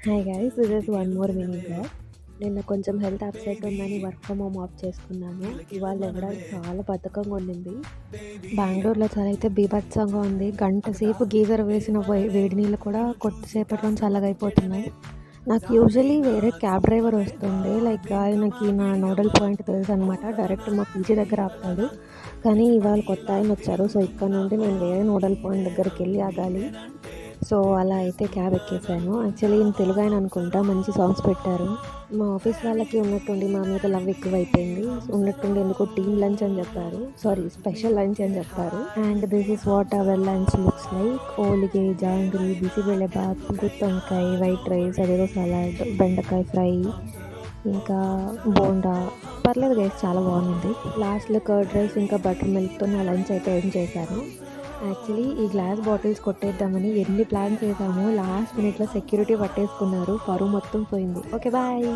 Hi guys, this is one more mini blog. నిన్న కొంచెం health upset ఉందని work from home of చేసుకున్నాను. ఇవాళ ఇవ్వడానికి చాలా బద్ధకంగా ఉండింది. బెంగళూరులో చాలా అయితే బీభత్సంగా ఉంది. గంట సేపు గీజర్ వేసిన వేడి నీళ్ళు కూడా కొద్దిసేపట్లో చల్లగా అయిపోతున్నాయి. నాకు యూజువల్లీ వేరే క్యాబ్ డ్రైవర్ వస్తుండే, లైక్ ఆయనకి నా నోడల్ పాయింట్ తెలుసు అనమాట. డైరెక్ట్ మా పీజీ దగ్గర ఆపుతాడు. కానీ ఇవాళ కొత్త ఆయన వచ్చారు. సో ఇక్కడ నుండి నేను వేరే నోడల్ పాయింట్ దగ్గరికి వెళ్ళి ఆగాలి. సో అలా అయితే క్యాబ్ ఎక్కేసాను. యాక్చువల్లీ ఈయన తెలుగు ఆయన అనుకుంటా, మంచి సాంగ్స్ పెట్టారు. మా ఆఫీస్ వాళ్ళకి ఉన్నట్టుండి మా మీద లవ్ ఎక్కువైపోయింది. ఉన్నట్టుండి ఎందుకో టీమ్ లంచ్ అని చెప్పారు, సారీ స్పెషల్ లంచ్ అని చెప్పారు. And this is what our lunch looks like. Olige, jangri, bisibele bath, గుత్తొంకాయ, వైట్ రైస్, అదేదో సలాడ్, బెండకాయ ఫ్రై, ఇంకా బోండా. పర్లేదు గైస్, చాలా బాగుంది. లాస్ట్లో కర్డ్ రైస్ ఇంకా బటర్ మిల్క్తో నా లంచ్ అయితే ఎండ్ చేశాను. యాక్చువల్లీ ఈ గ్లాస్ బాటిల్స్ కొట్టేద్దామని ఎన్ని ప్లాన్స్ చేసామో లాస్ట్ మినిట్లో సెక్యూరిటీ పట్టేసుకున్నారు. పరువు మొత్తం పోయింది. Okay bye.